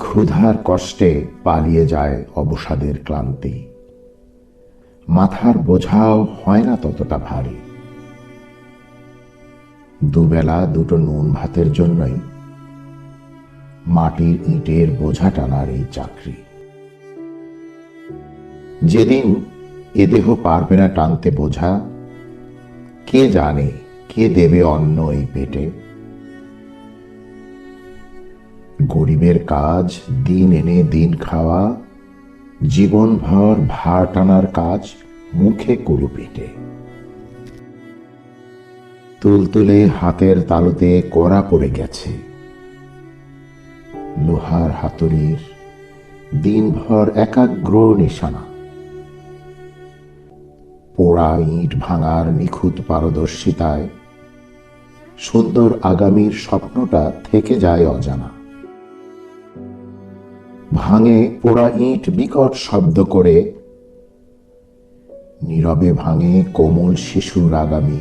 ক্ষুধার কষ্টে পালিয়ে যায় অবসাদের ক্লান্তি, মাথার বোঝাও হয় না ততটা ভারী। দুবেলা দুটো নুন ভাতের জন্যই মাটির ইটের বোঝা টানার এই চাকরি। যেদিন এ দেহ পারবে না টানতে বোঝা, কে জানে কে দেবে অন্ন এই পেটে। গরিবের কাজ দিন এনে দিন খাওয়া, জীবনভর ভার টানার কাজ মুখে কুলু পেটে। তুলতুলে হাতের তালুতে কড়া পড়ে গেছে, লোহার হাতুড়ির দিনভর একাগ্র নিশানা। পোড়া ইট ভাঙার নিখুঁত পারদর্শিতায় সুন্দর আগামীর স্বপ্নটা থেকে যায় অজানা। ভাঙে পোড়া ইট বিকট শব্দ করে, নীরবে ভাঙে কোমল শিশুর আগামী।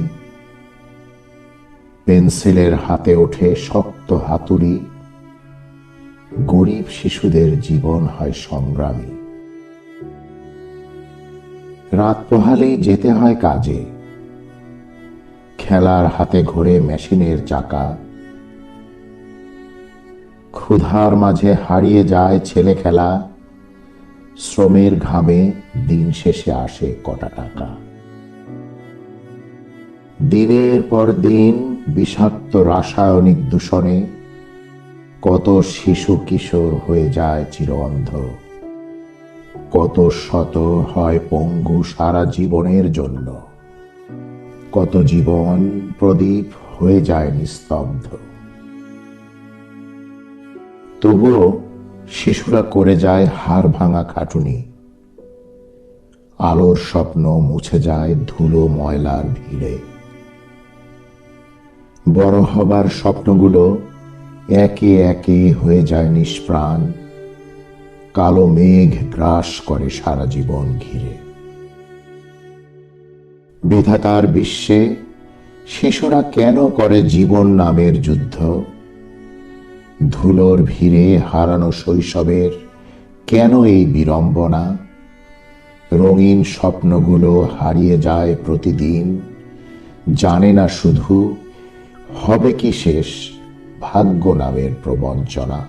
পেন্সিলের হাতে ওঠে শক্ত হাতুড়ি, গরিব শিশুদের জীবন হয় সংগ্রামী। রাত পোহালেই যেতে হয় কাজে, খেলার হাতে ঘোরে মেশিনের চাকা। ক্ষুধার মাঝে হারিয়ে যায় ছেলে খেলা, শ্রমের ঘামে দিন শেষে আসে কটা টাকা। দিনের পর দিন বিষাক্ত রাসায়নিক দূষণে কত শিশু কিশোর হয়ে যায় চিরঅন্ধ, কত শত হয় পঙ্গু সারা জীবনের জন্য, কত জীবন প্রদীপ হয়ে যায় নিস্তব্ধ। তবুও শিশুরা করে যায় হাড় ভাঙা খাটুনি, আলোর স্বপ্ন মুছে যায় ধুলো ময়লার ভিড়ে। বড় হবার স্বপ্নগুলো একে একে হয়ে যায় নিষ্প্রাণ, কালো মেঘ গ্রাস করে সারা জীবন ঘিরে। বিধাতার বিশ্বে শিশুরা কেন করে জীবন নামের যুদ্ধ? ধুলোর ভিড়ে হারানো শৈশবের কেন এই বিড়ম্বনা? রঙিন স্বপ্নগুলো হারিয়ে যায় প্রতিদিন, জানে না শুধু হবে কি শেষ ভাগ্য নামের প্রবঞ্চনা।